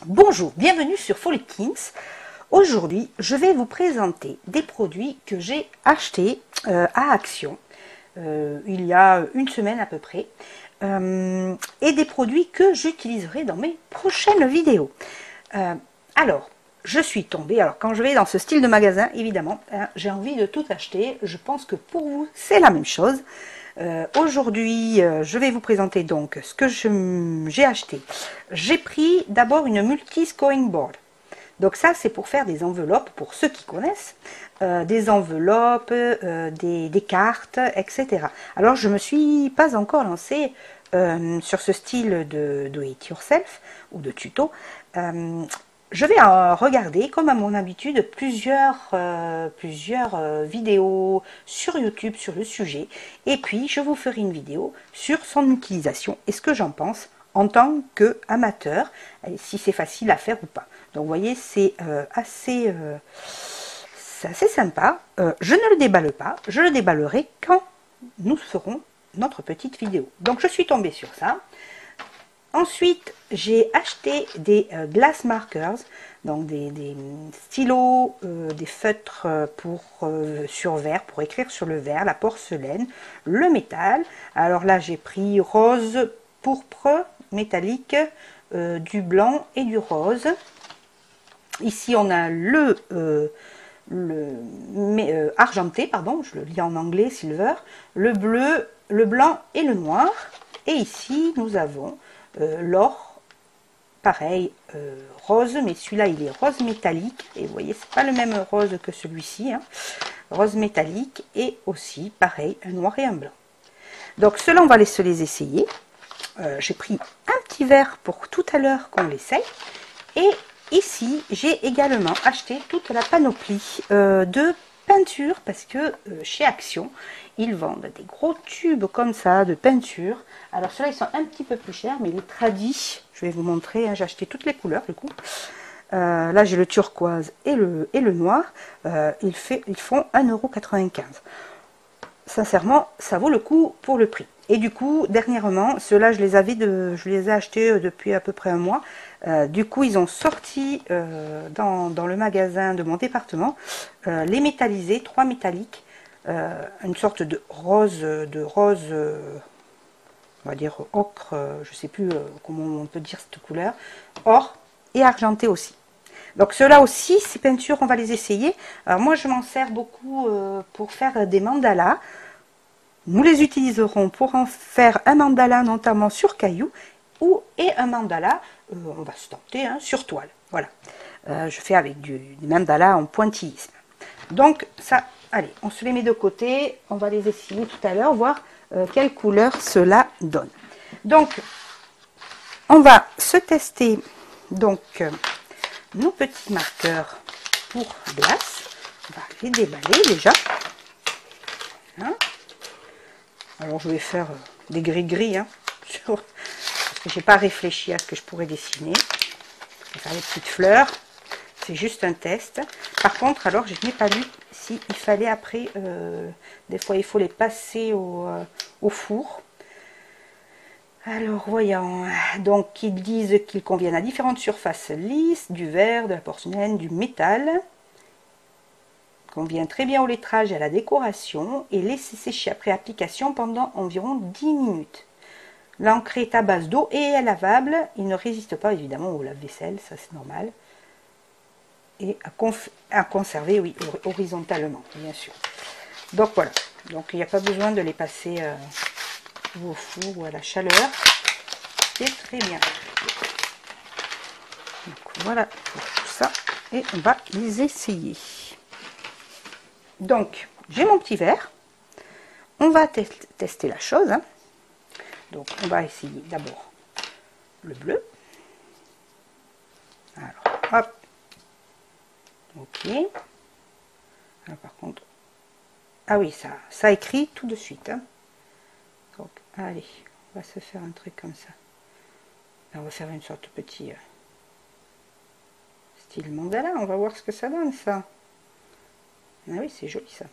Bonjour, bienvenue sur Follikins. Aujourd'hui, je vais vous présenter des produits que j'ai achetés à Action il y a une semaine à peu près et des produits que j'utiliserai dans mes prochaines vidéos. Alors, je suis tombée, alors quand je vais dans ce style de magasin, évidemment, j'ai envie de tout acheter. Je pense que pour vous, c'est la même chose. Aujourd'hui, je vais vous présenter donc ce que j'ai acheté. J'ai pris d'abord une multi-scoring board. Donc ça, c'est pour faire des enveloppes, pour ceux qui connaissent, des enveloppes, des cartes, etc. Alors, je ne me suis pas encore lancée sur ce style de do it yourself ou de tuto. Je vais regarder, comme à mon habitude, plusieurs vidéos sur YouTube sur le sujet. Et puis, je vous ferai une vidéo sur son utilisation et ce que j'en pense en tant qu'amateur, si c'est facile à faire ou pas. Donc, vous voyez, c'est assez sympa. Je ne le déballe pas. Je le déballerai quand nous ferons notre petite vidéo. Donc, je suis tombée sur ça. Ensuite, j'ai acheté des glass markers, donc des stylos, des feutres sur verre, pour écrire sur le verre, la porcelaine, le métal. Alors là, j'ai pris rose, pourpre, métallique, du blanc et du rose. Ici, on a argenté, pardon, je le lis en anglais, silver, le bleu, le blanc et le noir. Et ici, nous avons l'or, pareil, rose, mais celui-là il est rose métallique, et vous voyez c'est pas le même rose que celui-ci, hein. Rose métallique, et aussi pareil un noir et un blanc. Donc ceux-là on va se les essayer. J'ai pris un petit verre pour tout à l'heure qu'on l'essaye, et ici j'ai également acheté toute la panoplie de peinture, parce que chez Action ils vendent des gros tubes comme ça de peinture. Alors ceux-là ils sont un petit peu plus chers, mais les tradis, je vais vous montrer, hein, j'ai acheté toutes les couleurs du coup. Là j'ai le turquoise et le noir. Ils font 1,95 €. Sincèrement, ça vaut le coup pour le prix. Et du coup, dernièrement, ceux-là, je les ai achetés depuis à peu près un mois. Du coup, ils ont sorti dans le magasin de mon département les métallisés, 3 métalliques, une sorte de rose, on va dire ocre, je ne sais plus comment on peut dire cette couleur, or et argenté aussi. Donc ceux-là aussi, ces peintures, on va les essayer. Alors moi, je m'en sers beaucoup pour faire des mandalas. Nous les utiliserons pour en faire un mandala notamment sur caillou et un mandala, on va se tenter, hein, sur toile. Voilà. Je fais avec des mandalas en pointillisme. Donc ça, allez, on se les met de côté. On va les essayer tout à l'heure, voir quelle couleur cela donne. Donc, on va se tester donc nos petits marqueurs pour glace. On va les déballer déjà. Hein, alors je vais faire des gris-gris, hein, parce que j'ai pas réfléchi à ce que je pourrais dessiner. Je vais faire des petites fleurs. C'est juste un test. Par contre, alors je n'ai pas lu s'il fallait après, des fois il faut les passer au four. Alors voyons, donc ils disent qu'ils conviennent à différentes surfaces lisses, du verre, de la porcelaine, du métal. Convient très bien au lettrage et à la décoration et laisser sécher après application pendant environ 10 minutes. L'encre est à base d'eau et est lavable. Il ne résiste pas évidemment au lave-vaisselle, ça c'est normal. Et à conserver, oui, horizontalement, bien sûr. Donc voilà, donc il n'y a pas besoin de les passer au four ou à la chaleur. C'est très bien. Donc voilà pour tout ça. Et on va les essayer. Donc, j'ai mon petit verre. On va tester la chose. Hein. Donc, on va essayer d'abord le bleu. Alors, hop. Ok. Alors, par contre, ah oui, ça écrit tout de suite. Hein. Donc, allez, on va se faire un truc comme ça. Là, on va faire une sorte de petit style mandala. On va voir ce que ça donne, ça. Ah oui, c'est joli, ça.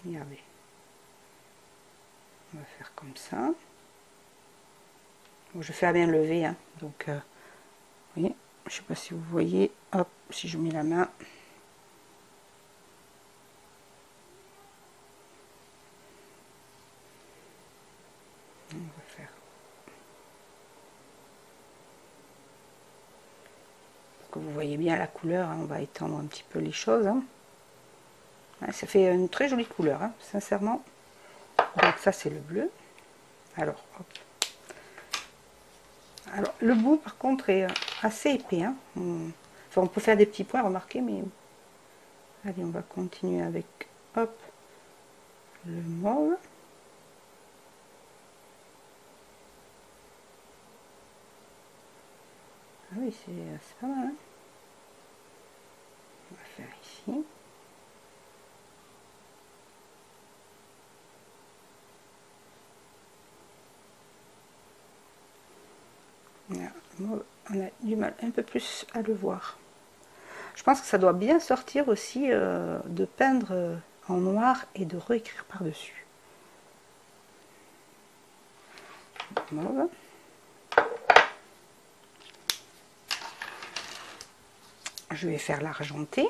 Regardez. On va faire comme ça. Je fais à bien lever, hein. Donc, vous voyez, je sais pas si vous voyez, hop, si je mets la main. On va faire pour que vous voyez bien la couleur, hein. On va étendre un petit peu les choses, hein. Ouais, ça fait une très jolie couleur, hein, sincèrement. Donc ça c'est le bleu. Alors, hop. Alors le bout par contre est assez épais, hein. Enfin, on peut faire des petits points, remarquez, mais allez, on va continuer avec, hop, le mauve. Ah oui, c'est pas mal, hein. On va faire ici. Là, on a du mal un peu plus à le voir. Je pense que ça doit bien sortir aussi de peindre en noir et de réécrire par-dessus. Mauve. Je vais faire l'argenté.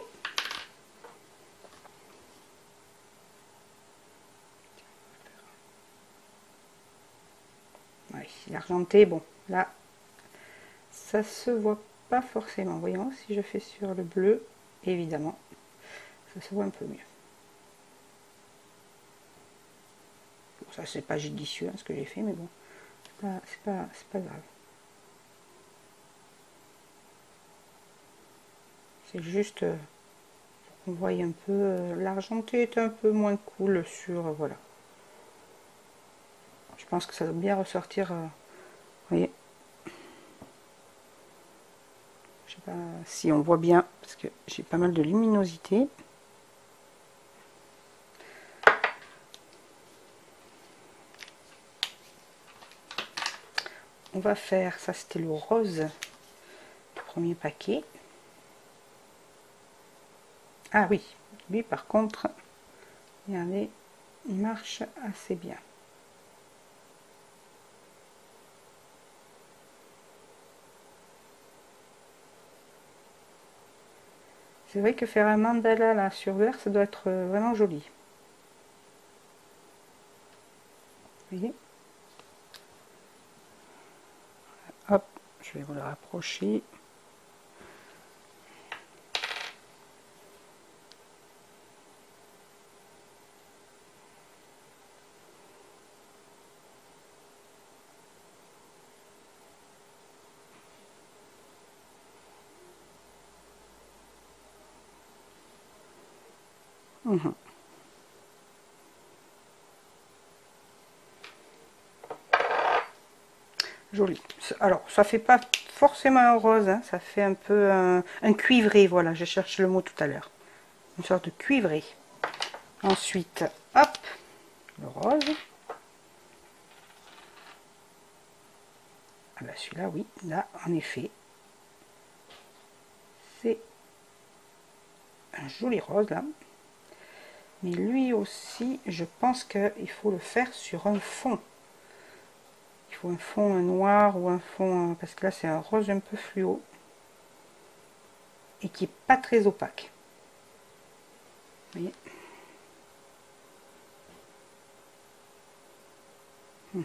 Oui, l'argenté, bon, là, ça se voit pas forcément. Voyons, si je fais sur le bleu, évidemment, ça se voit un peu mieux. Bon, ça, c'est pas judicieux, hein, ce que j'ai fait, mais bon, c'est pas grave. C'est juste pour qu'on voie un peu. L'argenté est un peu moins cool sur, voilà. Je pense que ça doit bien ressortir. Vous voyez, je sais pas si on voit bien parce que j'ai pas mal de luminosité. On va faire, ça c'était le rose du premier paquet. Ah oui, lui par contre, regardez, il marche assez bien. C'est vrai que faire un mandala là sur vert, ça doit être vraiment joli. Vous voyez? Hop, je vais vous le rapprocher. Mmh. Joli. Alors, ça fait pas forcément un rose, hein, ça fait un peu un cuivré, voilà, je cherche le mot tout à l'heure. Une sorte de cuivré. Ensuite, hop, le rose. Ah ben celui-là, oui, là, en effet, c'est un joli rose, là. Mais lui aussi, je pense qu'il faut le faire sur un fond. Il faut un fond noir ou un fond... parce que là, c'est un rose un peu fluo. Et qui n'est pas très opaque. Vous voyez? Mmh.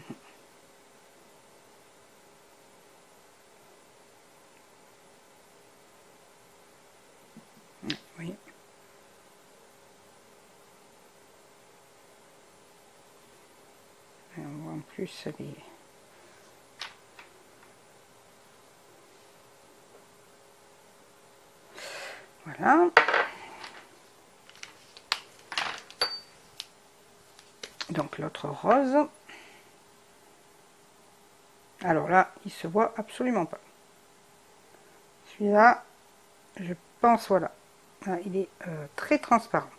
Vous voyez? Et on voit en plus les... Voilà. Donc l'autre rose. Alors là, il se voit absolument pas. Celui-là, je pense, voilà. Là, il est très transparent.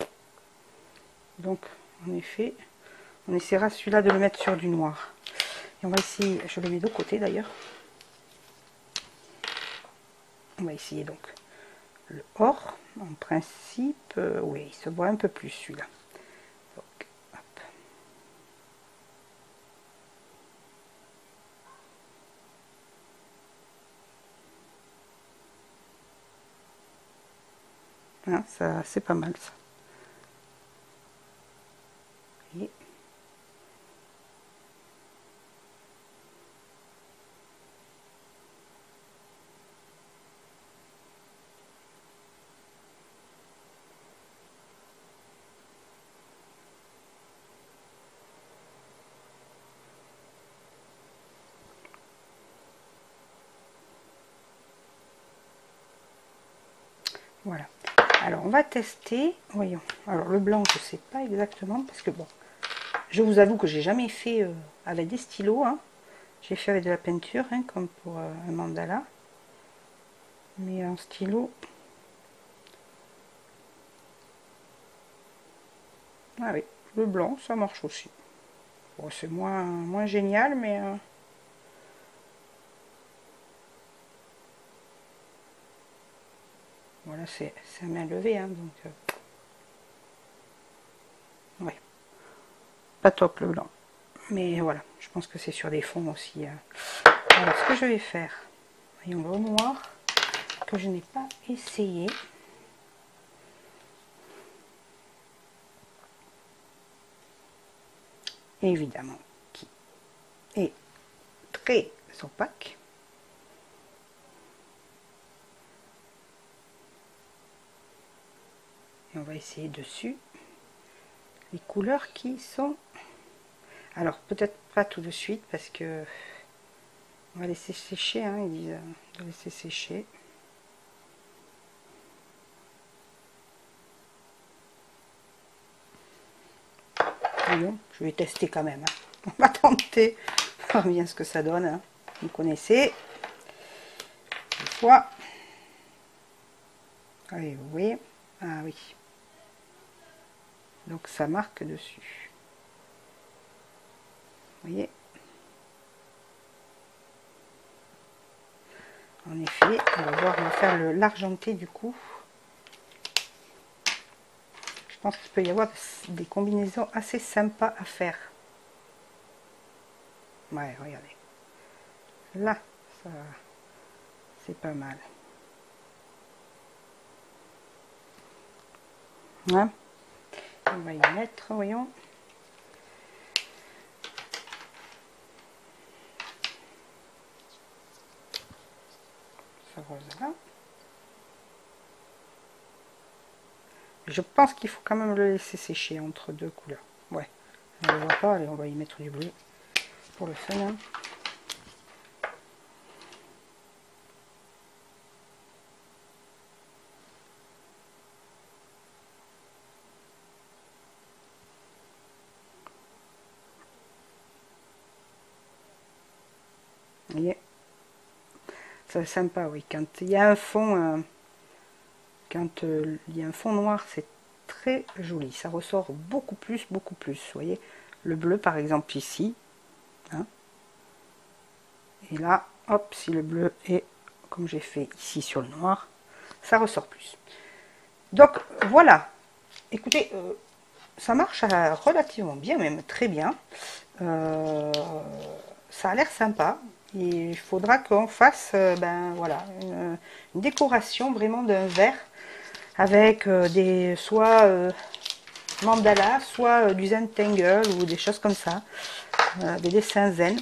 Donc, en effet, on essaiera celui-là de le mettre sur du noir. Et on va essayer, je le mets de côté d'ailleurs. On va essayer donc le or. En principe, oui, il se voit un peu plus celui-là. Donc, hop. Hein, ça, c'est pas mal ça. Et voilà. Alors, on va tester. Voyons. Alors, le blanc, je sais pas exactement parce que bon, je vous avoue que j'ai jamais fait avec des stylos. Hein. J'ai fait avec de la peinture, hein, comme pour un mandala. Mais en stylo. Ah oui, le blanc, ça marche aussi. Bon, c'est moins génial, mais... voilà, c'est à main levée, hein, donc... ouais, pas top le blanc. Mais voilà, je pense que c'est sur des fonds aussi. Alors, ce que je vais faire, voyons le noir, que je n'ai pas essayé. Évidemment, qui est très opaque. Et on va essayer dessus les couleurs qui sont... Alors, peut-être pas tout de suite, parce que... on va laisser sécher, hein, ils disent de laisser sécher. Voyons, je vais tester quand même. Hein. On va tenter. On voit bien ce que ça donne. Hein. Vous connaissez. Une fois. Allez, vous voyez. Ah oui. Donc ça marque dessus. Vous voyez. En effet, on va voir, on va faire l'argenté du coup. Je pense qu'il peut y avoir des combinaisons assez sympas à faire. Ouais, regardez. Là, ça, c'est pas mal. Hein, on va y mettre, voyons. Ce rose-là. Je pense qu'il faut quand même le laisser sécher entre deux couleurs. Ouais, on ne le voit pas, allez, on va y mettre du bleu pour le fun. Hein. Vous voyez, c'est sympa, oui. Quand il y a un fond, quand il y a un fond noir, c'est très joli. Ça ressort beaucoup plus, beaucoup plus. Vous voyez, le bleu par exemple ici. Hein. Et là, hop, si le bleu est comme j'ai fait ici sur le noir, ça ressort plus. Donc voilà. Écoutez, ça marche relativement bien, même très bien. Ça a l'air sympa. Il faudra qu'on fasse ben, voilà, une décoration vraiment d'un verre avec des soit mandala, soit du Zentangle ou des choses comme ça, des dessins zen.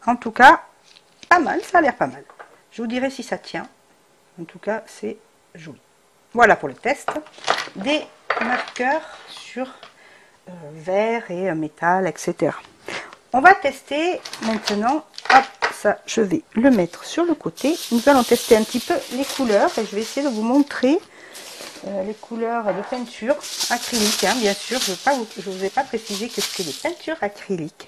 En tout cas, pas mal, ça a l'air pas mal. Je vous dirai si ça tient. En tout cas, c'est joli. Voilà pour le test des marqueurs sur verre et métal, etc. On va tester maintenant. Hop, ça, je vais le mettre sur le côté. Nous allons tester un petit peu les couleurs et je vais essayer de vous montrer les couleurs de peinture acrylique. Hein, bien sûr, je ne vous ai pas précisé que c'était des peintures acryliques.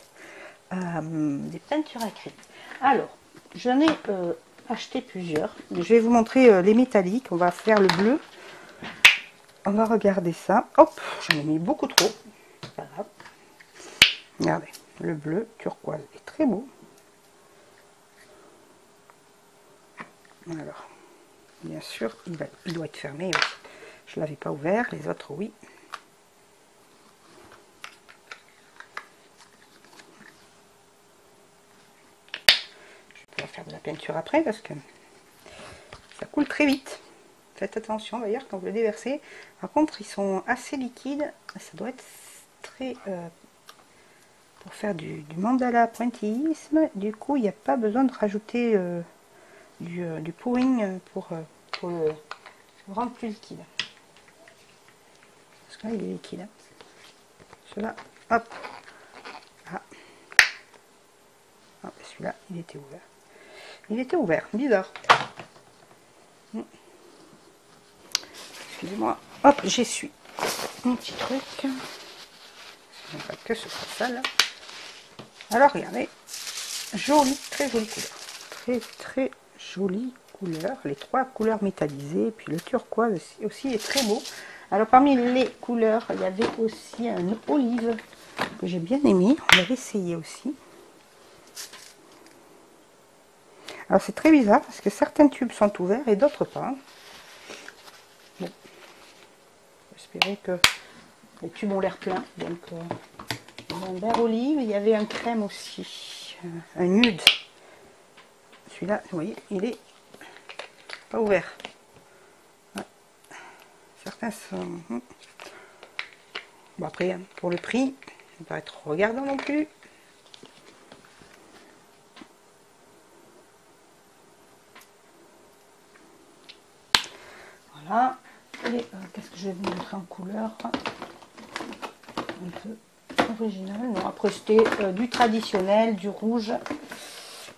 Des peintures acryliques. Alors, j'en ai acheté plusieurs. Je vais vous montrer les métalliques. On va faire le bleu. On va regarder ça. Hop, j'en ai mis beaucoup trop. Pas grave. Regardez, le bleu turquoise est très beau. Alors, bien sûr, il doit être fermé. Je ne l'avais pas ouvert, les autres oui. Je vais pouvoir faire de la peinture après parce que ça coule très vite. Faites attention d'ailleurs quand vous le déversez. Par contre, ils sont assez liquides. Ça doit être très... pour faire du mandala pointillisme, du coup, il n'y a pas besoin de rajouter du pouring pour le rendre plus liquide. Parce que là, il est liquide. Celui-là, hop. Ah. Ah, celui-là, il était ouvert. Il était ouvert, bizarre. Excusez-moi. Hop, j'essuie mon petit truc. On va que ce soit ça là. Alors regardez, jolie, très jolie couleur. Très très jolie couleur. Les trois couleurs métallisées. Et puis le turquoise aussi est très beau. Alors parmi les couleurs, il y avait aussi un olive que j'ai bien aimé. On va l'essayer aussi. Alors c'est très bizarre parce que certains tubes sont ouverts et d'autres pas. Bon. J'espérais que les tubes ont l'air pleins. Donc un vert olive, il y avait un crème aussi. Un nude. Celui-là, vous voyez, il est pas ouvert. Ouais. Certains sont... Bon après, pour le prix, ça va pas être regardant non plus. Voilà. Et qu'est-ce que je vais vous montrer en couleur? Un peu original. Non, après c'était du traditionnel, du rouge,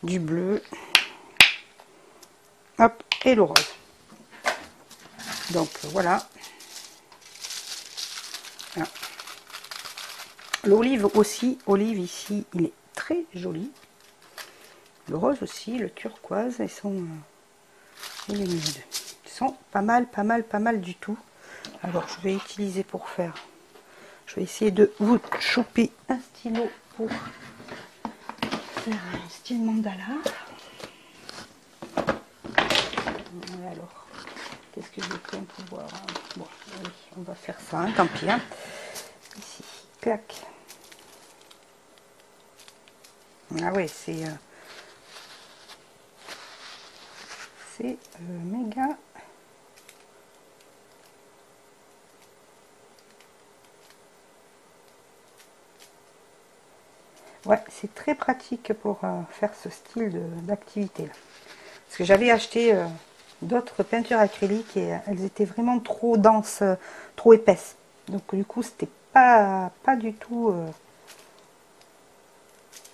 du bleu. Hop, et le rose. Donc voilà. Ah. L'olive aussi, olive ici, il est très joli. Le rose aussi, le turquoise, ils sont et les nudes. Ils sont pas mal du tout. Alors je vais utiliser pour faire. Je vais essayer de vous choper un stylo pour faire un style mandala. Alors, qu'est-ce que j'ai fait pour voir? Bon, oui, on va faire ça, hein, tant pis. Hein. Ici, clac. Ah ouais, c'est méga. Ouais, c'est très pratique pour faire ce style d'activité là. Parce que j'avais acheté d'autres peintures acryliques et elles étaient vraiment trop denses, trop épaisses. Donc du coup, c'était pas du tout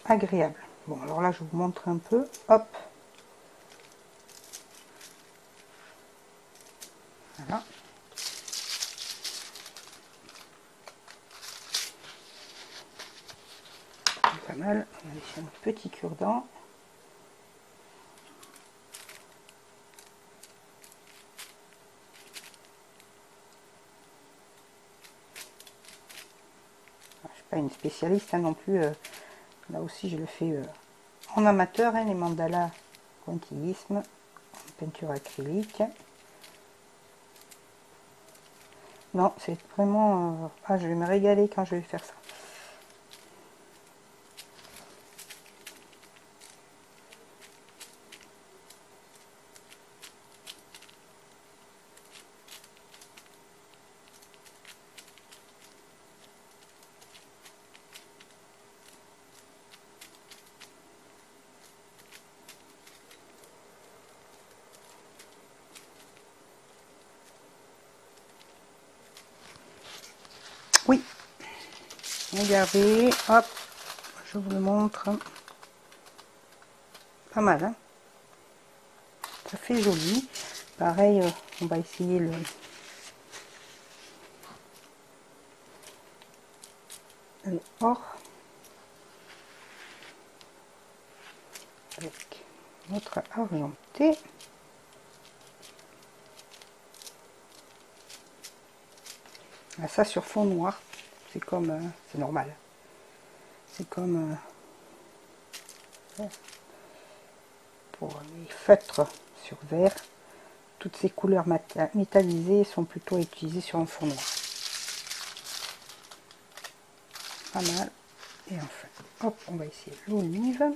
agréable. Bon, alors là, je vous montre un peu. Hop. Voilà. Pas mal. On va laisser un petit cure-dent. Je suis pas une spécialiste hein, non plus. Là aussi, je le fais en amateur, hein, les mandalas pointillisme, en peinture acrylique. Non, c'est vraiment... ah, je vais me régaler quand je vais faire ça. Oui, regardez, hop, je vous le montre. Pas mal, hein. Ça fait joli. Pareil, on va essayer le or avec notre argenté. Ah, ça sur fond noir, c'est comme, c'est normal. C'est comme pour les feutres sur verre. Toutes ces couleurs métallisées sont plutôt utilisées sur un fond noir. Pas mal. Et enfin, hop, on va essayer l'olive.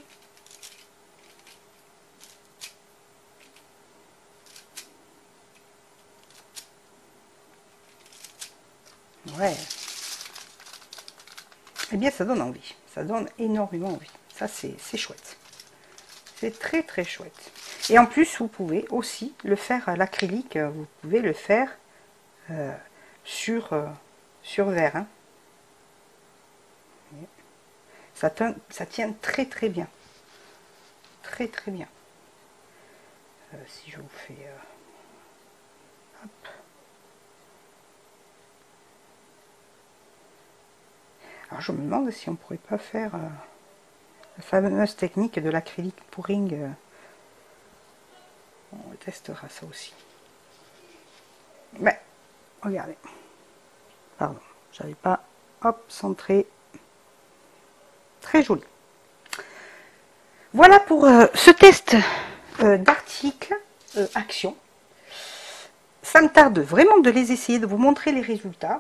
Ouais. Eh bien, ça donne envie. Ça donne énormément envie. Ça, c'est chouette. C'est très, très chouette. Et en plus, vous pouvez aussi le faire à l'acrylique. Vous pouvez le faire sur verre. Hein. Ça tient très, très bien. Très, très bien. Si je vous fais... hop. Alors, je me demande si on pourrait pas faire la fameuse technique de l'acrylique pouring. On testera ça aussi. Mais, regardez. Pardon, j'avais pas, hop, centré. Très joli. Voilà pour ce test d'article action. Ça me tarde vraiment de les essayer, de vous montrer les résultats.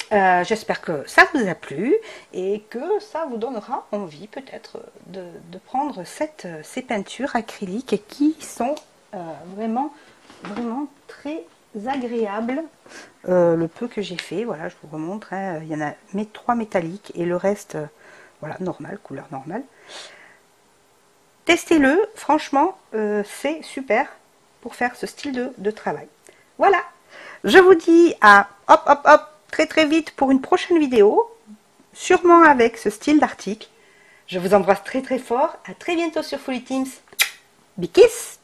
J'espère que ça vous a plu et que ça vous donnera envie peut-être de prendre ces peintures acryliques qui sont vraiment très agréables. Le peu que j'ai fait, voilà, je vous remontre, hein, il y en a 3 métalliques et le reste, voilà, normal, couleur normale. Testez-le, franchement, c'est super pour faire ce style de travail. Voilà, je vous dis à hop hop hop très très vite pour une prochaine vidéo, sûrement avec ce style d'article. Je vous embrasse très très fort, à très bientôt sur Folly Teams. Big kiss!